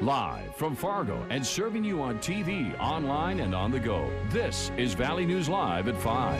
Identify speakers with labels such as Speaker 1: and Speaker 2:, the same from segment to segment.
Speaker 1: Live from Fargo and serving you on TV, online, and on the go. This is Valley News Live at 5.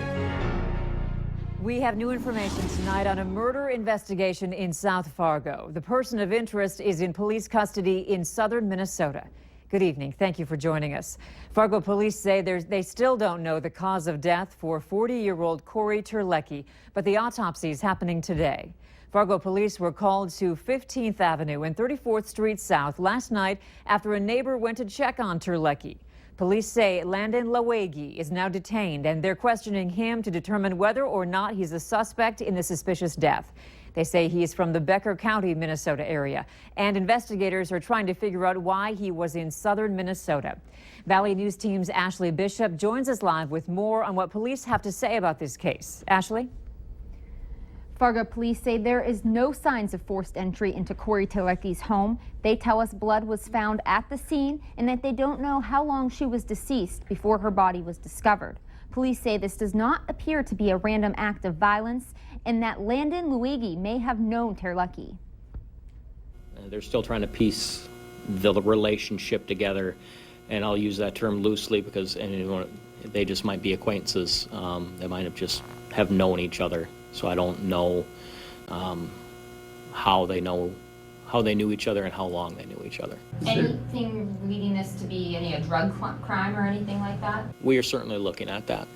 Speaker 2: We have new information tonight on a murder investigation in South Fargo. The person of interest is in police custody in southern Minnesota. Good evening. Thank you for joining us. Fargo police say they still don't know the cause of death for 40-year-old Corey Terlecki, but the autopsy is happening today. Fargo police were called to 15th Avenue and 34th Street South last night after a neighbor went to check on Terlecki. Police say Landon Lawegi is now detained, and they're questioning him to determine whether or not he's a suspect in the suspicious death. They say he is from the Becker County, Minnesota area, and investigators are trying to figure out why he was in southern Minnesota. Valley News Team's Ashley Bishop joins us live with more on what police have to say about this case. Ashley?
Speaker 3: Fargo police say there is no signs of forced entry into Corey Terlecki's home. They tell us blood was found at the scene and that they don't know how long she was deceased before her body was discovered. Police say this does not appear to be a random act of violence and that Landon Lawegi may have known Terlecki.
Speaker 4: They're still trying to piece the relationship together, and I'll use that term loosely because they just might be acquaintances. They might have known each other. So I don't know how they knew each other and how long they knew each other.
Speaker 3: Anything leading this to be a drug crime or anything like that?
Speaker 4: We are certainly looking at that.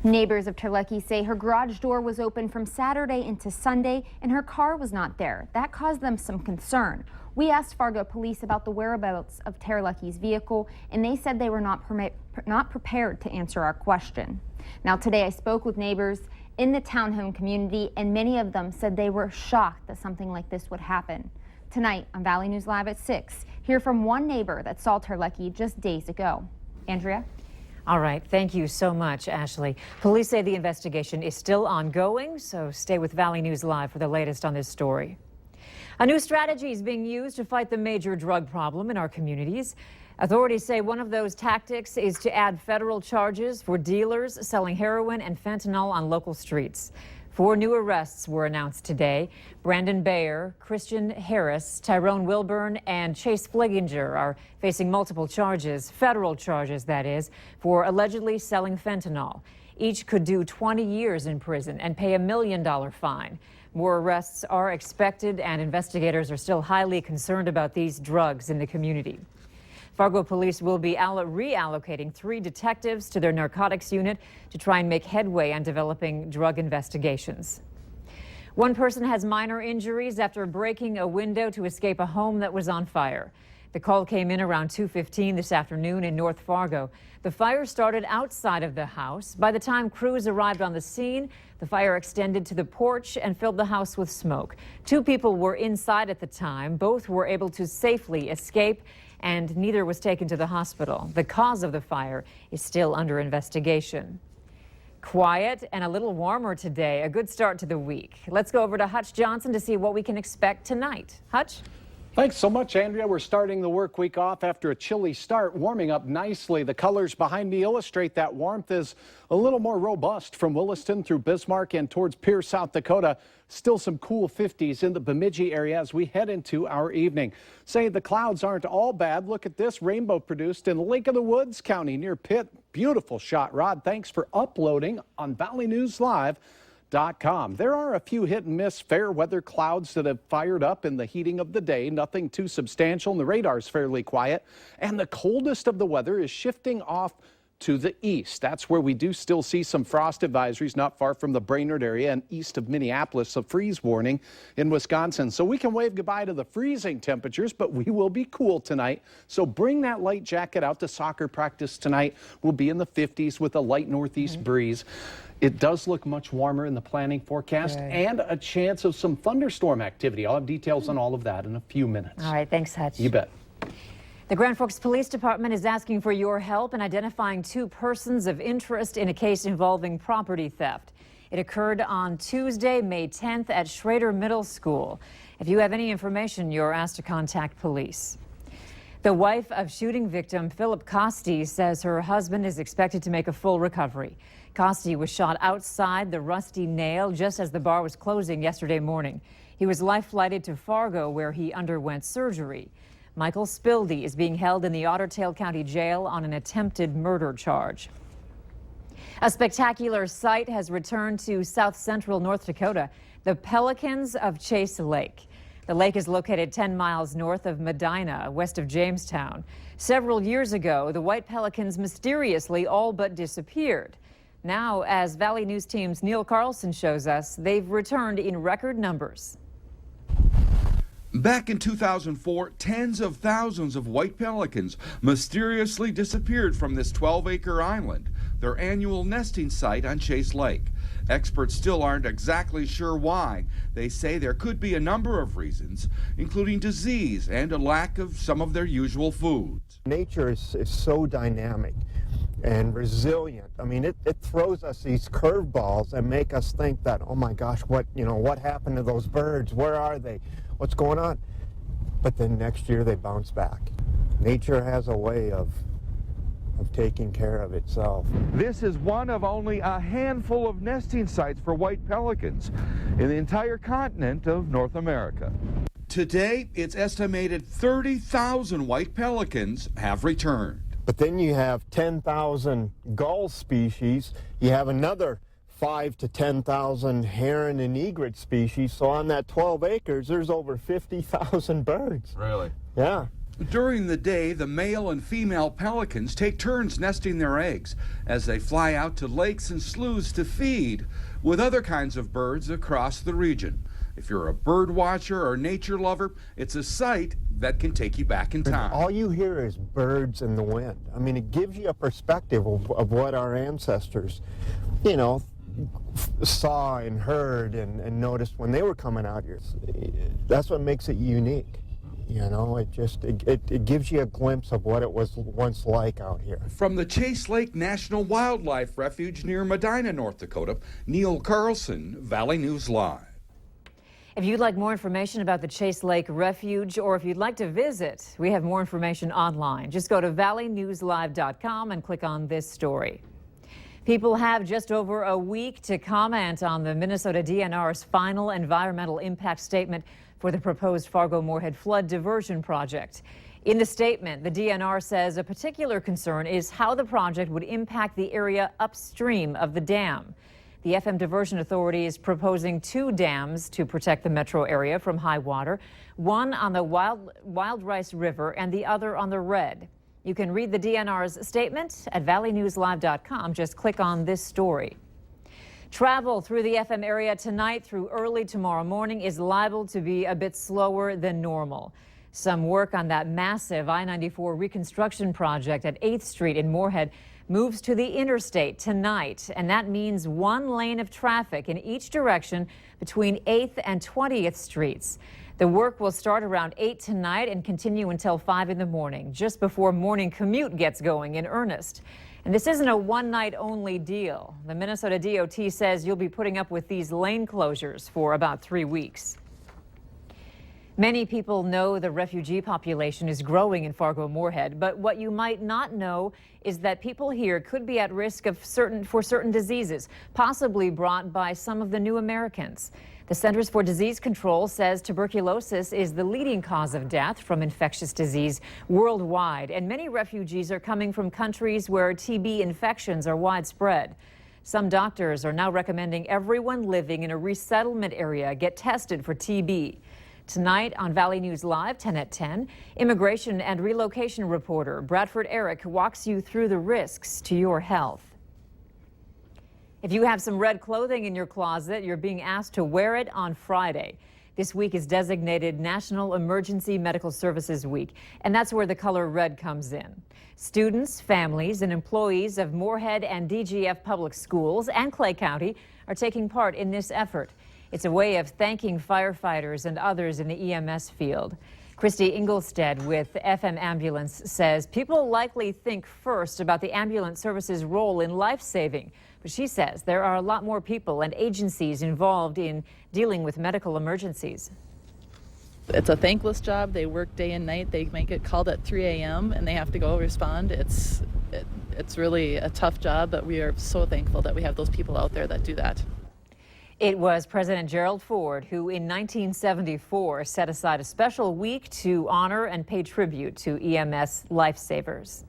Speaker 3: Neighbors of Terlecki say her garage door was open from Saturday into Sunday and her car was not there. That caused them some concern. We asked Fargo police about the whereabouts of Terlecki's vehicle, and they said they were not prepared to answer our question. Now today I spoke with neighbors in the townhome community, and many of them said they were shocked that something like this would happen. Tonight on Valley News Live at 6, hear from one neighbor that saw Terlecki just days ago. Andrea?
Speaker 2: All right. Thank you so much, Ashley. Police say the investigation is still ongoing, so stay with Valley News Live for the latest on this story. A new strategy is being used to fight the major drug problem in our communities. Authorities say one of those tactics is to add federal charges for dealers selling heroin and fentanyl on local streets. 4 new arrests were announced today. Brandon Bayer, Christian Harris, Tyrone Wilburn, and Chase Fliginger are facing multiple charges, federal charges that is, for allegedly selling fentanyl. Each could do 20 years in prison and pay $1 million fine. More arrests are expected, and investigators are still highly concerned about these drugs in the community. Fargo police will be reallocating 3 detectives to their narcotics unit to try and make headway on developing drug investigations. One person has minor injuries after breaking a window to escape a home that was on fire. The call came in around 2:15 this afternoon in North Fargo. The fire started outside of the house. By the time crews arrived on the scene, the fire extended to the porch and filled the house with smoke. 2 people were inside at the time. Both were able to safely escape, and neither was taken to the hospital. The cause of the fire is still under investigation. Quiet and a little warmer today, a good start to the week. Let's go over to Hutch Johnson to see what we can expect tonight. Hutch?
Speaker 5: Thanks so much, Andrea. We're starting the work week off after a chilly start, warming up nicely. The colors behind me illustrate that warmth is a little more robust from Williston through Bismarck and towards Pierce, South Dakota. Still some cool 50s in the Bemidji area as we head into our evening. Say the clouds aren't all bad. Look at this rainbow produced in Lake of the Woods County near Pitt. Beautiful shot, Rod. Thanks for uploading on ValleyNewsLive.com. There are a few hit and miss fair weather clouds that have fired up in the heating of the day. Nothing too substantial, and the radar's fairly quiet. And the coldest of the weather is shifting off to the east. That's where we do still see some frost advisories not far from the Brainerd area and east of Minneapolis, a freeze warning in Wisconsin. So we can wave goodbye to the freezing temperatures, but we will be cool tonight. So bring that light jacket out to soccer practice tonight. We'll be in the 50s with a light northeast breeze. It does look much warmer in the planning forecast and a chance of some thunderstorm activity. I'll have details on all of that in a few minutes.
Speaker 2: All right, thanks, Hutch.
Speaker 5: You bet.
Speaker 2: The Grand Forks Police Department is asking for your help in identifying 2 persons of interest in a case involving property theft. It occurred on Tuesday, May 10th at Schrader Middle School. If you have any information, you're asked to contact police. The wife of shooting victim Philip Costi says her husband is expected to make a full recovery. Costi was shot outside the Rusty Nail just as the bar was closing yesterday morning. He was life-flighted to Fargo, where he underwent surgery. Michael Spilde is being held in the Otter Tail County Jail on an attempted murder charge. A spectacular sight has returned to south central North Dakota, the Pelicans of Chase Lake. The lake is located 10 miles north of Medina, west of Jamestown. Several years ago, the white pelicans mysteriously all but disappeared. Now, as Valley News Team's Neil Carlson shows us, they've returned in record numbers.
Speaker 6: Back in 2004, tens of thousands of white pelicans mysteriously disappeared from this 12-acre island, their annual nesting site on Chase Lake. Experts still aren't exactly sure why. They say there could be a number of reasons, including disease and a lack of some of their usual foods.
Speaker 7: Nature is so dynamic and resilient. I mean, it throws us these curveballs and make us think that, oh my gosh, what happened to those birds? Where are they? What's going on? But then next year they bounce back. Nature has a way of taking care of itself.
Speaker 6: This is one of only a handful of nesting sites for white pelicans in the entire continent of North America. Today, it's estimated 30,000 white pelicans have returned.
Speaker 7: But then you have 10,000 gull species. You have another 5,000 to 10,000 heron and egret species. So on that 12 acres, there's over 50,000 birds.
Speaker 6: Really?
Speaker 7: Yeah.
Speaker 6: During the day, the male and female pelicans take turns nesting their eggs as they fly out to lakes and sloughs to feed with other kinds of birds across the region. If you're a bird watcher or nature lover, it's a site that can take you back in time.
Speaker 7: All you hear is birds in the wind. I mean, it gives you a perspective of what our ancestors, saw and heard and noticed when they were coming out here. That's what makes it unique. It gives you a glimpse of what it was once like out here.
Speaker 6: From the Chase Lake National Wildlife Refuge near Medina, North Dakota, Neil Carlson, Valley News Live.
Speaker 2: If you'd like more information about the Chase Lake Refuge, or if you'd like to visit, we have more information online. Just go to valleynewslive.com and click on this story. People have just over a week to comment on the Minnesota DNR's final environmental impact statement for the proposed Fargo-Moorhead flood diversion project. In the statement, the DNR says a particular concern is how the project would impact the area upstream of the dam. The FM Diversion Authority is proposing 2 dams to protect the metro area from high water, one on the Wild Rice River and the other on the Red. You can read the DNR's statement at valleynewslive.com. Just click on this story. Travel through the FM area tonight through early tomorrow morning is liable to be a bit slower than normal. Some work on that massive I-94 reconstruction project at 8th Street in Moorhead moves to the interstate tonight, and that means 1 lane of traffic in each direction between 8th and 20th Streets. The work will start around 8 tonight and continue until 5 in the morning, just before morning commute gets going in earnest. And this isn't a one-night only deal. The Minnesota DOT says you'll be putting up with these lane closures for about 3 weeks. Many people know the refugee population is growing in Fargo-Moorhead, but what you might not know is that people here could be at risk for certain diseases, possibly brought by some of the new Americans. The Centers for Disease Control says tuberculosis is the leading cause of death from infectious disease worldwide, and many refugees are coming from countries where TB infections are widespread. Some doctors are now recommending everyone living in a resettlement area get tested for TB. Tonight on Valley News Live, 10 at 10, immigration and relocation reporter Bradford Eric walks you through the risks to your health. If you have some red clothing in your closet, you're being asked to wear it on Friday. This week is designated National Emergency Medical Services Week, and that's where the color red comes in. Students, families, and employees of Moorhead and DGF Public Schools and Clay County are taking part in this effort. It's a way of thanking firefighters and others in the EMS field. Christy Ingolstead with FM Ambulance says people likely think first about the ambulance service's role in life-saving. But she says there are a lot more people and agencies involved in dealing with medical emergencies.
Speaker 8: It's a thankless job. They work day and night. They might get called at 3 a.m. and they have to go respond. It's really a tough job, but we are so thankful that we have those people out there that do that.
Speaker 2: It was President Gerald Ford who in 1974 set aside a special week to honor and pay tribute to EMS lifesavers.